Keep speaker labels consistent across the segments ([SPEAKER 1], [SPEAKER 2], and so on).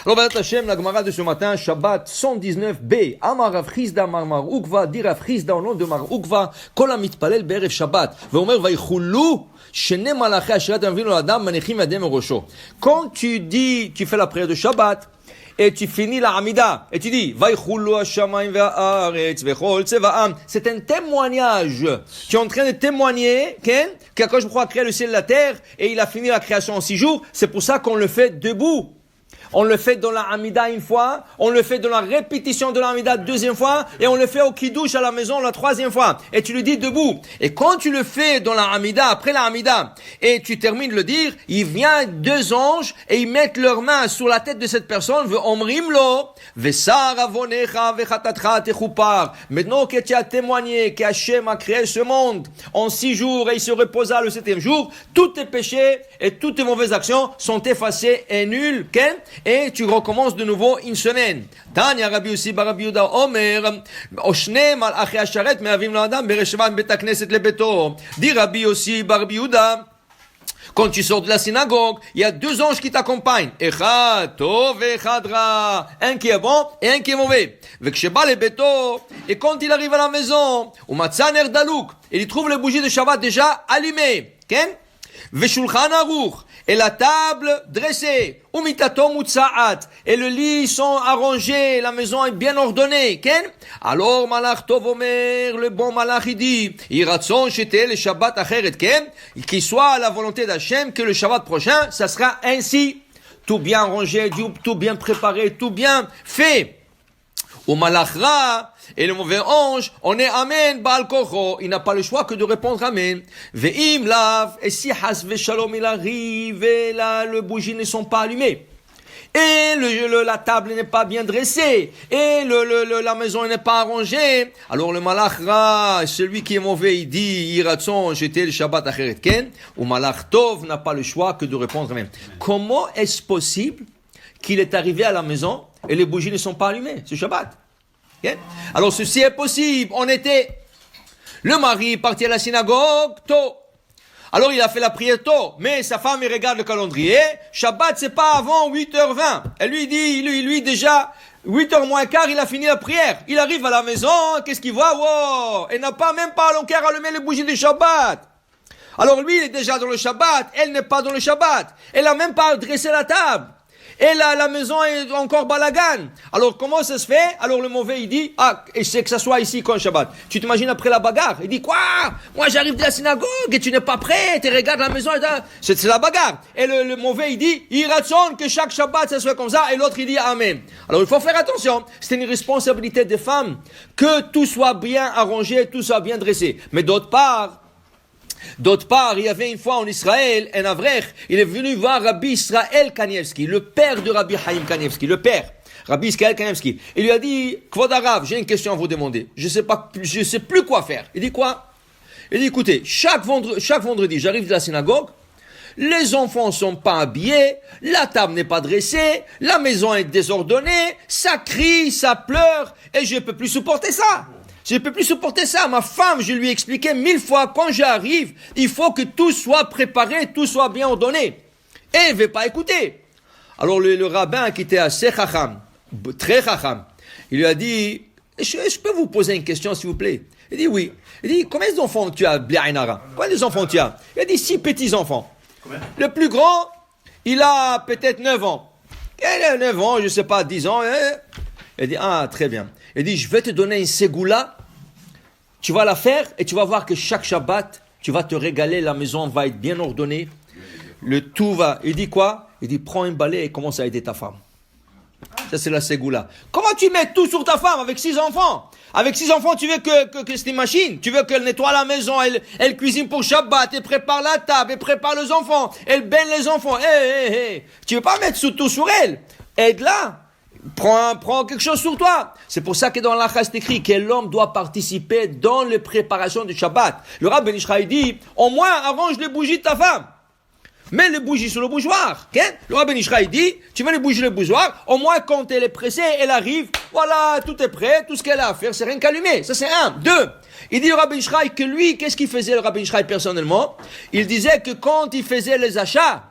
[SPEAKER 1] Alors, Bezrat Hashem, la Gemara de ce matin, Shabbat 119b. Amar Rav Chizda Mar Ukva, dit Rav Chizda au nom de Mar Ukva, Kol HaMitpalel Be'erev Shabbat. Ve'omer Vayichulu, Shene Malachi Asherat Avinu L'Adam Manechim Yadem Rosho. Quand tu dis, tu fais la prière de Shabbat, et tu finis la Hamida, et tu dis, Vayichulu Hashamayim Ve'aretz Ve'chol Tzevaam. C'est un témoignage. Tu es en train de témoigner, qu'Akadosh Baruch Hu a créé le ciel et la terre, et il a fini la création en 6 jours. C'est pour ça qu'on le fait debout. On le fait dans la Hamida une fois, on le fait dans la répétition de la Hamida 2e fois, et on le fait au Kiddush à la maison la 3e fois. Et tu le dis debout. Et quand tu le fais dans la Hamida, après la Hamida, et tu termines de le dire, il vient 2 anges, et ils mettent leurs mains sur la tête de cette personne, maintenant que tu as témoigné qu'Hachem a créé ce monde en 6 jours, et il se reposa le 7e jour, tous tes péchés et toutes tes mauvaises actions sont effacés et nuls, et tu recommences de nouveau une semaine. Tanya Rabbi Yossi bar Rabbi Yehuda Omer, Oshne malachi asharet me'avim l'adam bereshavat bet hakneset lebeto. Dit Rabbi Yossi bar Rabbi Yehuda, quand tu sors de la synagogue, il y a 2 anges qui t'accompagnent. Echad tov echad ra. Un qui est bon et un qui est mauvais. Veksheba lebeto. Et quand il arrive à la maison, umatza ner daluk, il trouve les bougies de Shabbat déjà allumées. Veshulchan aruch. Et la table dressée, umitato mutsaat, et le lit sont arrangés, la maison est bien ordonnée, alors malach tov omer, le bon malach il dit, iratson shete le Shabbat acheret, qu'il soit à la volonté d'Hachem que le Shabbat prochain, ça sera ainsi, tout bien rangé, tout bien préparé, tout bien fait. Au malach ra, et le mauvais ange, on est amen, Baal Kocho. Il n'a pas le choix que de répondre amen. Ve'im lav, et si has ve'shalom il arrive, et là, le bougies ne sont pas allumés. Et la table n'est pas bien dressée. Et la maison n'est pas arrangée. Alors le malach ra, celui qui est mauvais, il dit, iratson, j'étais le Shabbat acheret ken. Ou malach tov n'a pas le choix que de répondre amen. Comment est-ce possible qu'il est arrivé à la maison et les bougies ne sont pas allumées? C'est Shabbat. Alors ceci est possible. Le mari est parti à la synagogue tôt. Alors il a fait la prière tôt, mais sa femme il regarde le calendrier. Shabbat c'est pas avant 8h20. Elle lui dit, lui déjà 8h moins quart, il a fini la prière. Il arrive à la maison, qu'est-ce qu'il voit? Wow, il n'a pas même pas l'enquête allumé les bougies du Shabbat. Alors lui il est déjà dans le Shabbat, elle n'est pas dans le Shabbat. Elle a même pas dressé la table. Et là, la maison est encore balagan. Alors, comment ça se fait? Alors, le mauvais, il dit, et c'est que ça soit ici, quand Shabbat. Tu t'imagines après la bagarre? Il dit, quoi? Moi, j'arrive de la synagogue et tu n'es pas prêt, tu regardes la maison, c'est la bagarre. Et le mauvais, il dit, il raconte que chaque Shabbat, ça soit comme ça, et l'autre, il dit, amen. Alors, il faut faire attention. C'est une responsabilité des femmes que tout soit bien arrangé, tout soit bien dressé. Mais d'autre part, il y avait une fois en Israël, un avrech, il est venu voir Rabbi Israël Kanievski, le père de Rabbi Chaim Kanievski, le père, Rabbi Israël Kanievski. Il lui a dit, Kvod Harav, j'ai une question à vous demander. Je sais plus quoi faire. Il dit quoi? Il dit, écoutez, chaque vendredi, j'arrive de la synagogue, les enfants sont pas habillés, la table n'est pas dressée, la maison est désordonnée, ça crie, ça pleure, et je peux plus supporter ça. Je ne peux plus supporter ça. Ma femme, je lui ai expliqué 1000 fois, quand j'arrive, il faut que tout soit préparé, tout soit bien ordonné. Et elle ne veut pas écouter. Alors le rabbin qui était assez chacham, très chacham, il lui a dit, je peux vous poser une question s'il vous plaît? Il dit oui. Il dit, combien d'enfants tu as, Bliainara? Combien d'enfants tu as? Il a dit 6 petits enfants. Combien? Le plus grand, il a peut-être 9 ans. Il a 9 ans, je ne sais pas, 10 ans. Il dit, très bien. Il dit, je vais te donner une ségoula, tu vas la faire et tu vas voir que chaque Shabbat, tu vas te régaler, la maison va être bien ordonnée, le tout va. Il dit quoi? Il dit, prends un balai et commence à aider ta femme. Ça c'est la ségoula. Comment tu mets tout sur ta femme avec 6 enfants? Avec 6 enfants, tu veux que c'est une machine? Tu veux qu'elle nettoie la maison, elle cuisine pour Shabbat, elle prépare la table, elle prépare les enfants, elle baigne les enfants. Tu veux pas mettre tout sur elle? Aide-la. Prends quelque chose sur toi. C'est pour ça que dans l'Acha c'est écrit que l'homme doit participer dans les préparations du Shabbat. Le Rav Ben Ishraï dit, au moins arrange les bougies de ta femme. Mets les bougies sur le bougeoir. Le Rav Ben Ishraï dit, tu mets les bougies sur le bougeoir, au moins quand elle est pressée, elle arrive, voilà, tout est prêt, tout ce qu'elle a à faire, c'est rien qu'allumer. Ça c'est 1. 2. Il dit le Rav Ben Ishraï que lui, qu'est-ce qu'il faisait le Rav Ben Ishraï personnellement? Il disait que quand il faisait les achats,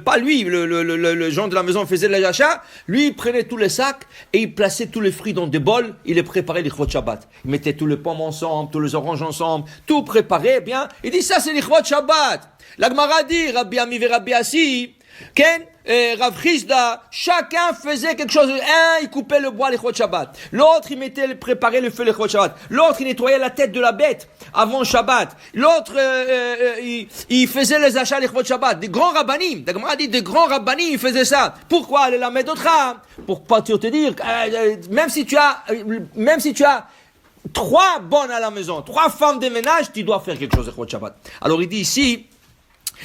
[SPEAKER 1] pas lui, le gens de la maison faisait les achats, lui il prenait tous les sacs et il plaçait tous les fruits dans des bols, il les préparait l'Ichvot Shabbat. Il mettait tous les pommes ensemble, tous les oranges ensemble, tout préparé bien. Il dit ça c'est l'Ichvot Shabbat. La Gemara dit, Rabbi Ami et Rabbi Assi, Ken, Rav Chizda, chacun faisait quelque chose. Un, il coupait le bois l'Ichvot Shabbat. L'autre, il préparait le feu l'Ichvot Shabbat. L'autre, il nettoyait la tête de la bête avant Shabbat. L'autre, il faisait les achats l'Ichvot Shabbat. Des grands rabbanim. La Gemara dit, des grands rabbanim, ils faisaient ça. Pourquoi? Les lamed d'autra. Pour pas te dire, même si tu as 3 bonnes à la maison, 3 femmes de ménage, tu dois faire quelque chose l'Ichvot Shabbat. Alors il dit ici,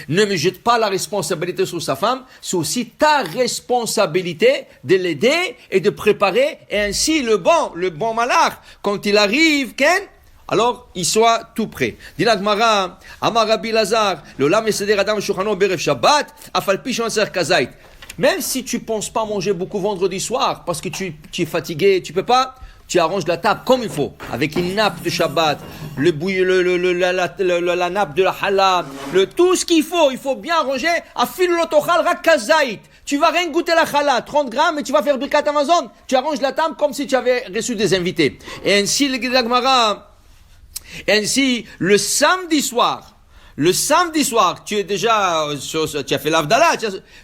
[SPEAKER 1] ne me jette pas la responsabilité sur sa femme, c'est aussi ta responsabilité de l'aider et de préparer, et ainsi le bon malach, quand il arrive, alors il soit tout prêt. Dit la Gemara, Amar Rabbi Lazar, le lam yeseder adam shuchano berev Shabbat, afal pi shon ser kazait. Même si tu penses pas manger beaucoup vendredi soir, parce que tu es fatigué, tu peux pas, tu arranges la table comme il faut, avec une nappe de Shabbat, la nappe de la halal, tout ce qu'il faut bien arranger, afil lotochal rak kazait. Tu vas rien goûter la halal, 30 grammes, et tu vas faire birkat Amazon, tu arranges la table comme si tu avais reçu des invités. Et ainsi, le samedi soir, tu es déjà, tu as fait l'Avdallah,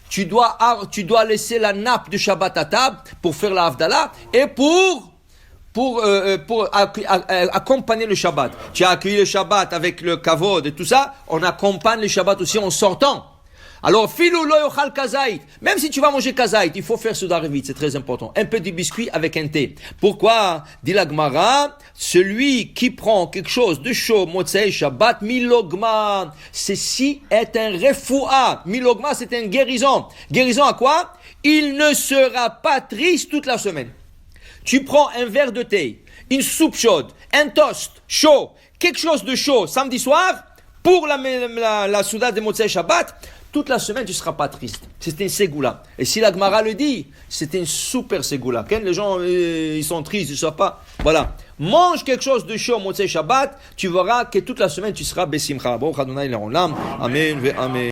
[SPEAKER 1] tu dois laisser la nappe de Shabbat à table pour faire l'Avdallah et pour accompagner le Shabbat. Tu as accueilli le Shabbat avec le kavod et tout ça, on accompagne le Shabbat aussi en sortant. Alors, filou lo yochal kazait. Même si tu vas manger kazait, il faut faire Soudarevit, c'est très important. Un peu de biscuit avec un thé. Pourquoi? Dit la Gemara, celui qui prend quelque chose de chaud, motzei Shabbat, milogma, ceci est un refoua. Milogma, c'est une guérison. Guérison à quoi? Il ne sera pas triste toute la semaine. Tu prends un verre de thé, une soupe chaude, un toast chaud, quelque chose de chaud samedi soir, pour la souda de Motzei Shabbat, toute la semaine tu ne seras pas triste. C'est une ségoula. Et si la Gemara le dit, c'est une super ségoula. Quand les gens ils sont tristes, ils ne savent pas. Voilà. Mange quelque chose de chaud Motzei Shabbat, tu verras que toute la semaine tu seras besimcha. Amen. Amen.